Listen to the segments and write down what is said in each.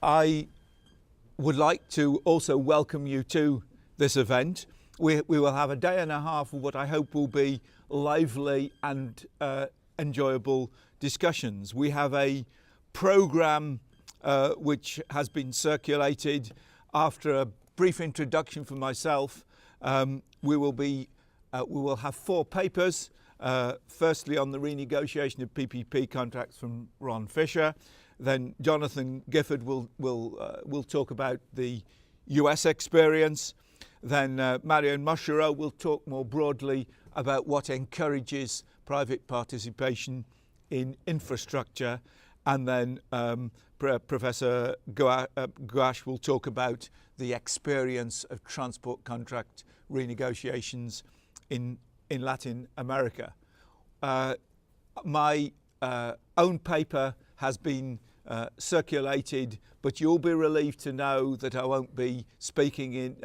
I would like to also welcome you to this event. We will have a day and a half of what I hope will be lively and enjoyable discussions. We have a programme which has been circulated after a brief introduction from myself. We will have 4 papers. Firstly, on the renegotiation of PPP contracts from Ron Fisher. Then Jonathan Gifford will talk about the US experience. Then Marion Moschereau will talk more broadly about what encourages private participation in infrastructure. And then Professor Gouache will talk about the experience of transport contract renegotiations in Latin America. My own paper has been circulated, but you'll be relieved to know that I won't be speaking in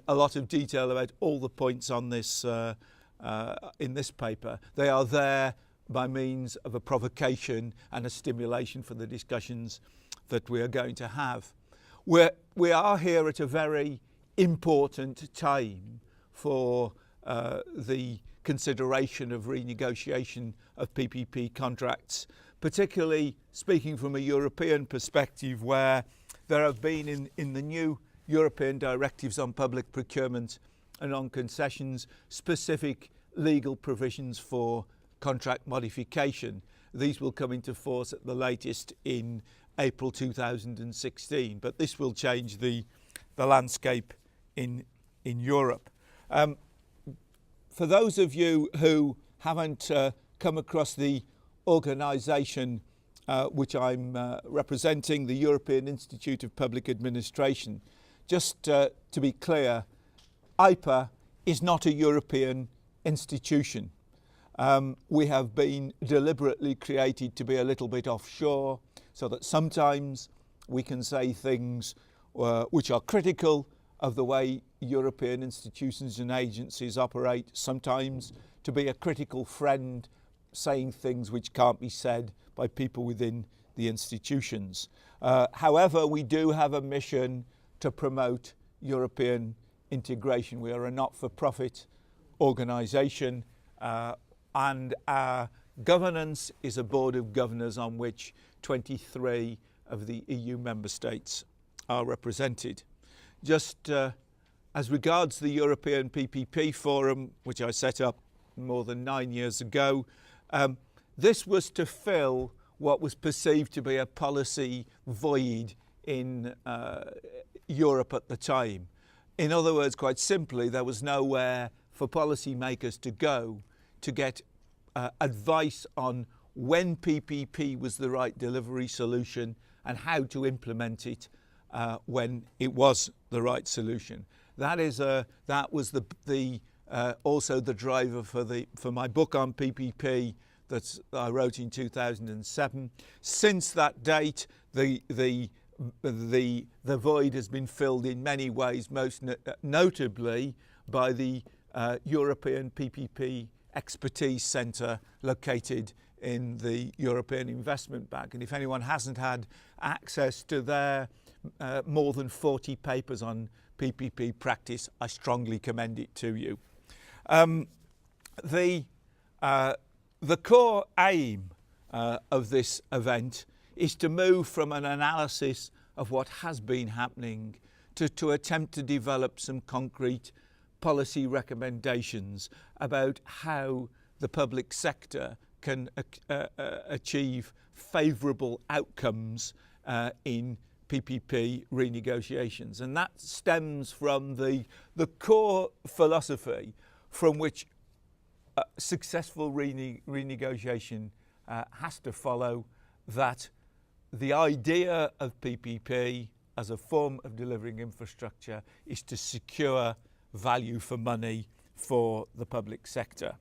a lot of detail about all the points on this in this paper. They are there by means of a provocation and a stimulation for the discussions that we are going to have. We are here at a very important time for the consideration of renegotiation of PPP contracts, particularly speaking from a European perspective, where there have been in the new European directives on public procurement and on concessions specific legal provisions for contract modification. These will come into force at the latest in April 2016, but this will change the landscape in Europe. For those of you who haven't come across the organisation which I'm representing, the European Institute of Public Administration, just to be clear, IPA is not a European institution. We have been deliberately created to be a little bit offshore, so that sometimes we can say things which are critical of the way European institutions and agencies operate, sometimes to be a critical friend, saying things which can't be said by people within the institutions. However, we do have a mission to promote European integration. We are a not-for-profit organisation, and our governance is a board of governors on which 23 of the EU member states are represented. Just as regards the European PPP Forum, which I set up more than 9 years ago, this was to fill what was perceived to be a policy void in Europe at the time. In other words, quite simply, there was nowhere for policymakers to go to get advice on when PPP was the right delivery solution and how to implement it when it was the right solution. That was also the driver for my book on PPP that I wrote in 2007. Since that date, the void has been filled in many ways, most notably by the European PPP Expertise Centre located in the European Investment Bank. And if anyone hasn't had access to their more than 40 papers on PPP practice, I strongly commend it to you. The core aim of this event is to move from an analysis of what has been happening to attempt to develop some concrete policy recommendations about how the public sector can achieve favourable outcomes in PPP renegotiations. And that stems from the core philosophy from which successful renegotiation has to follow, that the idea of PPP as a form of delivering infrastructure is to secure value for money for the public sector.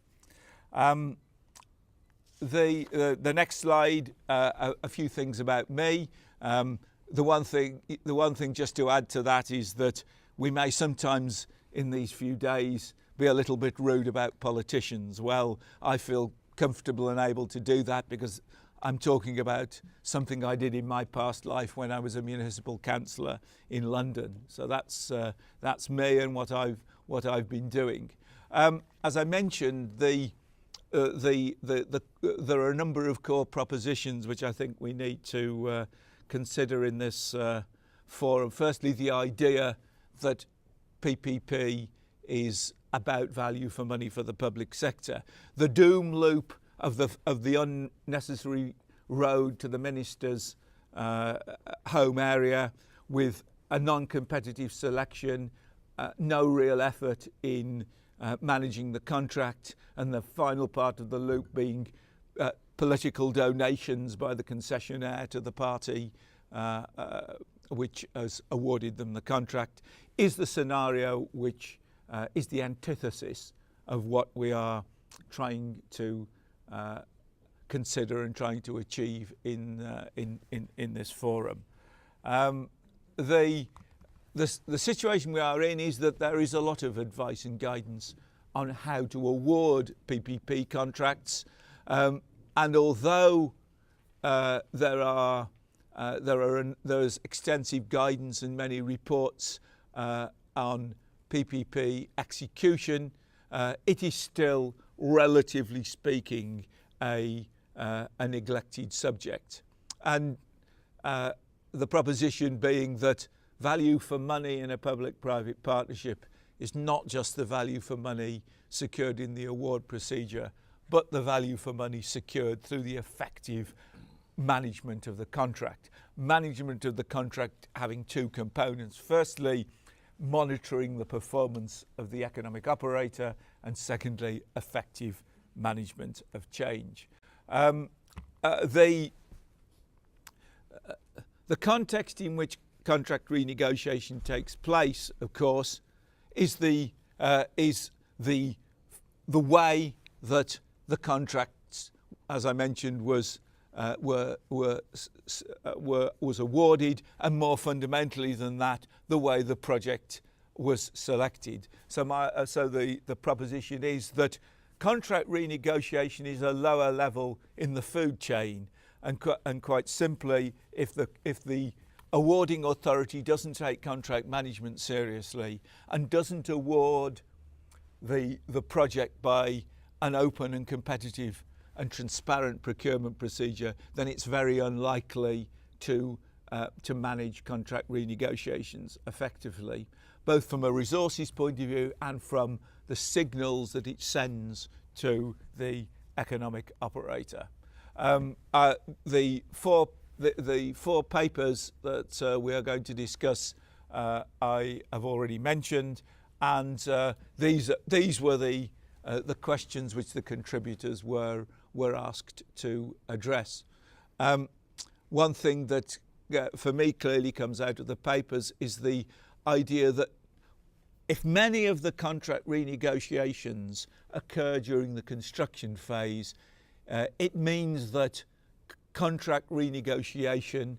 The next slide, a few things about me. The one thing just to add to that is that we may sometimes in these few days be a little bit rude about politicians. Well, I feel comfortable and able to do that because I'm talking about something I did in my past life when I was a municipal councillor in London. So that's me and what I've been doing. As I mentioned, there are a number of core propositions which I think we need to consider in this forum. Firstly, the idea that PPP is about value for money for the public sector. The doom loop of the unnecessary road to the minister's home area with a non-competitive selection, no real effort in managing the contract, and the final part of the loop being political donations by the concessionaire to the party which has awarded them the contract, is the scenario which is the antithesis of what we are trying to consider and trying to achieve in this forum. The situation we are in is that there is a lot of advice and guidance on how to award PPP contracts, and although there's extensive guidance and many reports on PPP execution, it is still, relatively speaking, a neglected subject. And the proposition being that value for money in a public-private partnership is not just the value for money secured in the award procedure, but the value for money secured through the effective management of the contract. Management of the contract having two components. Firstly, monitoring the performance of the economic operator, and secondly, effective management of change. The context in which contract renegotiation takes place, of course, is the way that the contracts, as I mentioned, was awarded, and more fundamentally than that, the way the project was selected. So the proposition is that contract renegotiation is a lower level in the food chain, and quite simply, if the awarding authority doesn't take contract management seriously and doesn't award the project by an open and competitive and transparent procurement procedure, then it's very unlikely to manage contract renegotiations effectively, both from a resources point of view and from the signals that it sends to the economic operator. The four papers that we are going to discuss, I have already mentioned, and these were the questions which the contributors were asked to address. One thing that for me clearly comes out of the papers is the idea that if many of the contract renegotiations occur during the construction phase, it means that contract renegotiation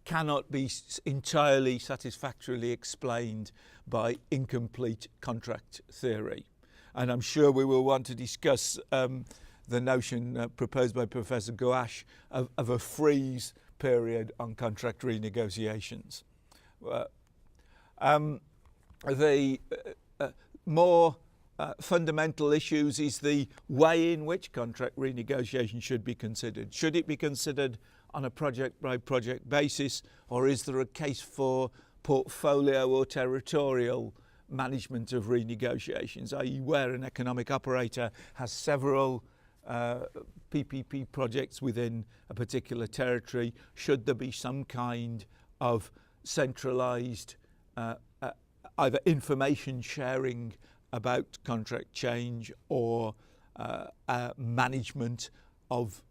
cannot be entirely satisfactorily explained by incomplete contract theory. And I'm sure we will want to discuss the notion proposed by Professor Gouache of a freeze period on contract renegotiations. The more fundamental issues is the way in which contract renegotiation should be considered. Should it be considered on a project-by-project basis, or is there a case for portfolio or territorial management of renegotiations, i.e. where an economic operator has several PPP projects within a particular territory? Should there be some kind of centralised either information sharing about contract change or management of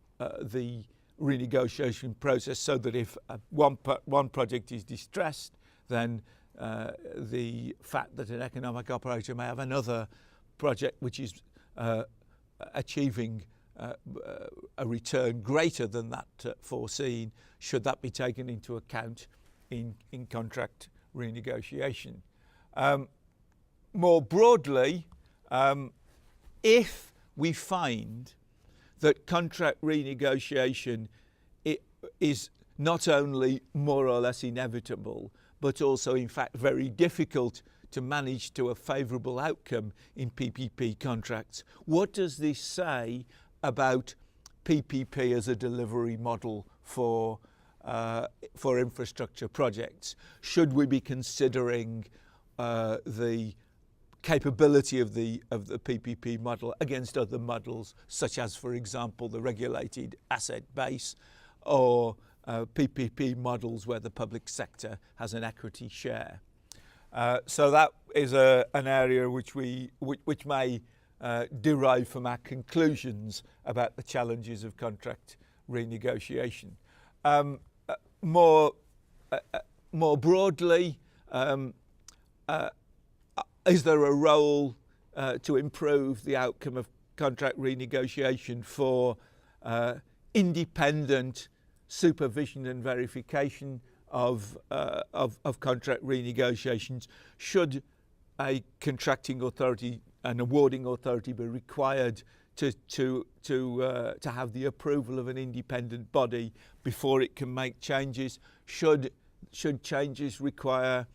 the renegotiation process, so that if one project is distressed, then the fact that an economic operator may have another project which is achieving a return greater than that foreseen, should that be taken into account in contract renegotiation? More broadly, if we find that contract renegotiation is not only more or less inevitable, but also in fact very difficult to manage to a favourable outcome in PPP contracts. What does this say about PPP as a delivery model for infrastructure projects? Should we be considering the capability of the PPP model against other models, such as, for example, the regulated asset base, or PPP models where the public sector has an equity share? So that is an area which may derive from our conclusions about the challenges of contract renegotiation. More broadly, is there a role to improve the outcome of contract renegotiation for independent supervision and verification of contract renegotiations? Should a contracting authority, an awarding authority, be required to have the approval of an independent body before it can make changes? Should changes require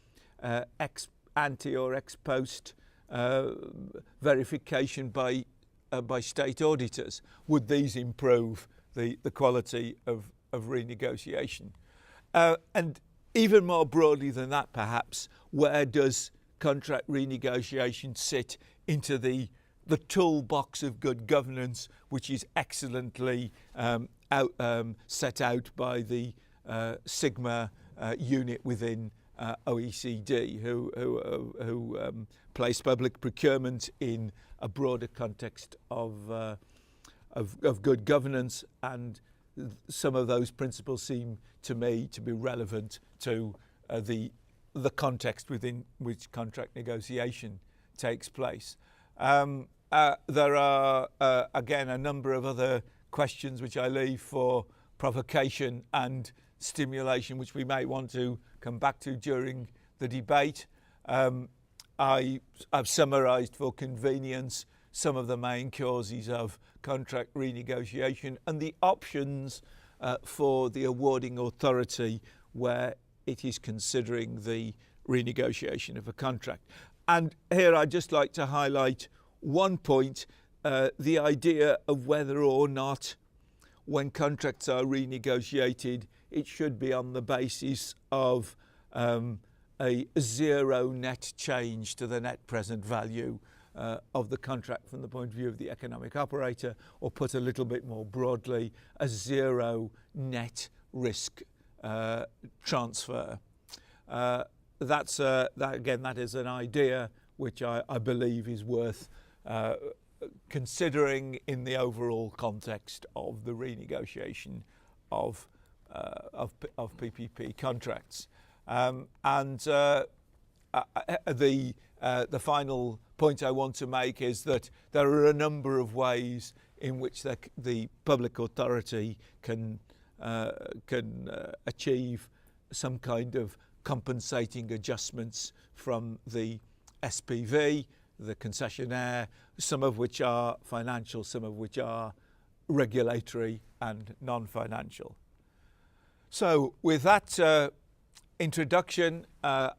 ex ante or ex post verification by state auditors? Would these improve the quality of renegotiation? And even more broadly than that, perhaps, where does contract renegotiation sit into the toolbox of good governance, which is excellently set out by the Sigma unit within OECD, who place public procurement in a broader context of good governance, and some of those principles seem to me to be relevant to the context within which contract negotiation takes place. There are again a number of other questions which I leave for provocation and stimulation, which we may want to come back to during the debate. I've summarised for convenience some of the main causes of contract renegotiation and the options for the awarding authority where it is considering the renegotiation of a contract. And here I'd just like to highlight one point, the idea of whether or not, when contracts are renegotiated, it should be on the basis of a zero net change to the net present value of the contract from the point of view of the economic operator, or put a little bit more broadly, a zero net risk transfer. That is an idea which I believe is worth considering in the overall context of the renegotiation of PPP contracts. The final point I want to make is that there are a number of ways in which the public authority can achieve some kind of compensating adjustments from the SPV, the concessionaire, some of which are financial, some of which are regulatory and non-financial. So with that introduction,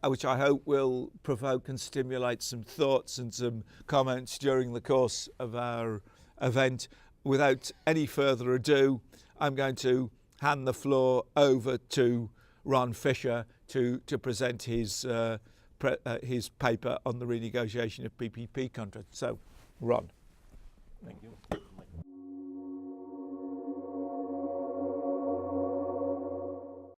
which I hope will provoke and stimulate some thoughts and some comments during the course of our event, without any further ado, I'm going to hand the floor over to Ron Fisher to present his paper on the renegotiation of PPP contracts. So, Ron. Thank you.